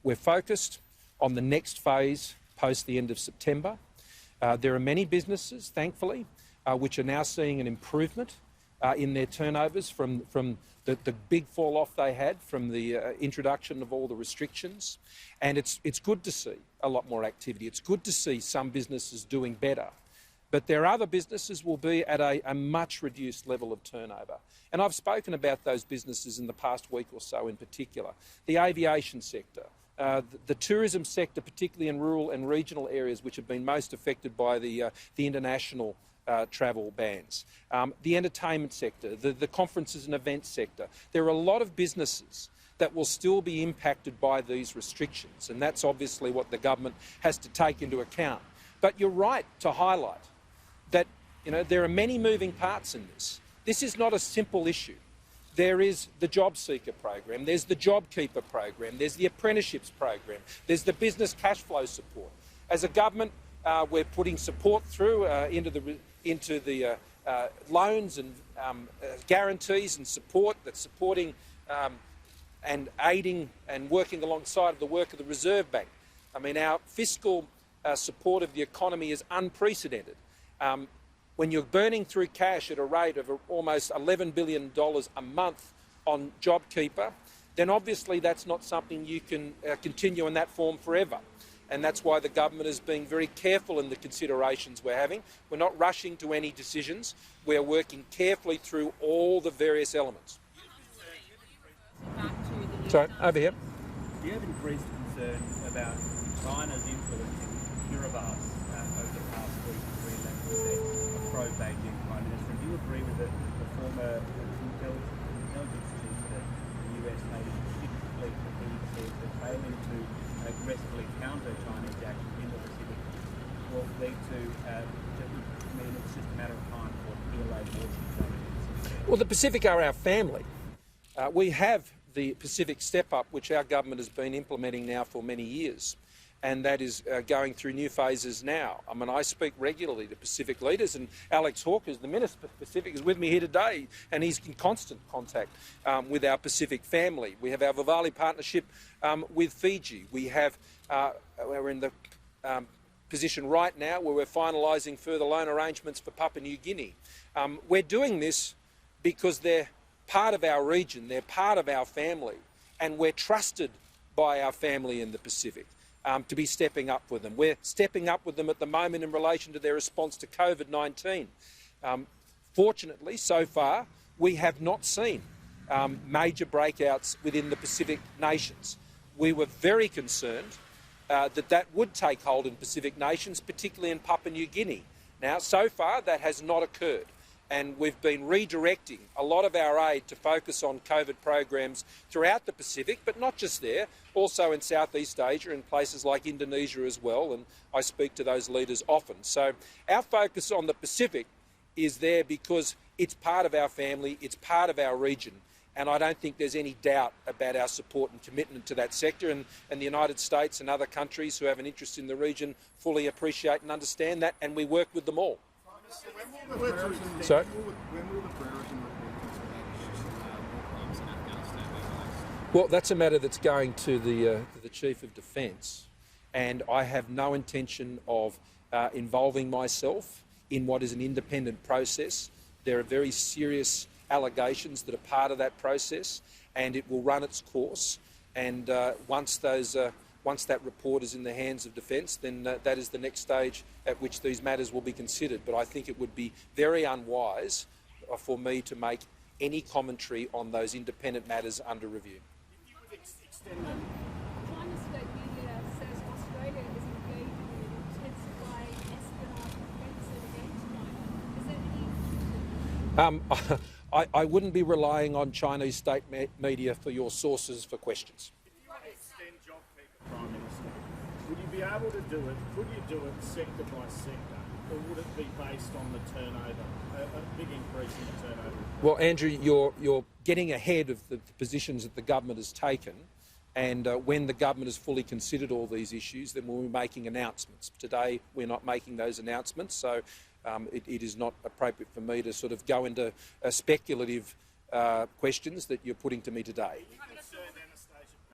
We're focused on the next phase post the end of September. There are many businesses, thankfully, which are now seeing an improvement in their turnovers from the big fall-off they had from the introduction of all the restrictions. And it's good to see a lot more activity. It's good to see some businesses doing better. But there are other businesses will be at a much reduced level of turnover. And I've spoken about those businesses in the past week or so in particular. The aviation sector, the tourism sector, particularly in rural and regional areas which have been most affected by the international travel bans. The entertainment sector, the conferences and events sector. There are a lot of businesses that will still be impacted by these restrictions, and that's obviously what the government has to take into account. But you're right to highlight that there are many moving parts in this. This is not a simple issue. There is the JobSeeker program, there's the JobKeeper program, there's the apprenticeships program, there's the business cash flow support. As a government, we're putting support through into the loans and guarantees and support that's supporting and aiding and working alongside the work of the Reserve Bank. I mean, our fiscal support of the economy is unprecedented. When you're burning through cash at a rate of almost $11 billion a month on JobKeeper, then obviously that's not something you can continue in that form forever. And that's why the government is being very careful in the considerations we're having. We're not rushing to any decisions. We're working carefully through all the various elements. Sorry, over here. Do you have increased concern about China's influence in Kiribati over the past week to re-elect a pro-Beijing Prime Minister? Do you agree with the former intelligence chief that the US made a shift fleet that he says that failing to aggressively counter Chinese action in the Pacific will lead to it's just a matter of time for PLA warships? Well, the Pacific are our family. We have the Pacific Step-Up, which our government has been implementing now for many years, and that is going through new phases now. I mean, I speak regularly to Pacific leaders, and Alex Hawkes, the Minister of Pacific, is with me here today, and he's in constant contact with our Pacific family. We have our Vivali partnership with Fiji. We're in the position right now where we're finalising further loan arrangements for Papua New Guinea. We're doing this because they're part of our region, they're part of our family, and we're trusted by our family in the Pacific to be stepping up with them. We're stepping up with them at the moment in relation to their response to COVID-19. Fortunately, so far, we have not seen major breakouts within the Pacific nations. We were very concerned that would take hold in Pacific nations, particularly in Papua New Guinea. Now, so far, that has not occurred. And we've been redirecting a lot of our aid to focus on COVID programs throughout the Pacific, but not just there, also in Southeast Asia and places like Indonesia as well, and I speak to those leaders often. So our focus on the Pacific is there because it's part of our family, it's part of our region, and I don't think there's any doubt about our support and commitment to that sector, and the United States and other countries who have an interest in the region fully appreciate and understand that, and we work with them all. Sorry? Well, that's a matter that's going to the Chief of Defence, and I have no intention of involving myself in what is an independent process. There are very serious allegations that are part of that process, and it will run its course. And once that report is in the hands of Defence, then that is the next stage at which these matters will be considered. But I think it would be very unwise for me to make any commentary on those independent matters under review. China's state media says Australia is engaging in intensifying espionage offensive against China. Is there any... I wouldn't be relying on Chinese state media for your sources for questions. Prime Minister, would you be able to do it? Could you do it sector by sector, or would it be based on the turnover, a big increase in the turnover? Well, Andrew, you're getting ahead of the positions that the government has taken, and when the government has fully considered all these issues, then we'll be making announcements. Today, we're not making those announcements, so it is not appropriate for me to sort of go into speculative questions that you're putting to me today.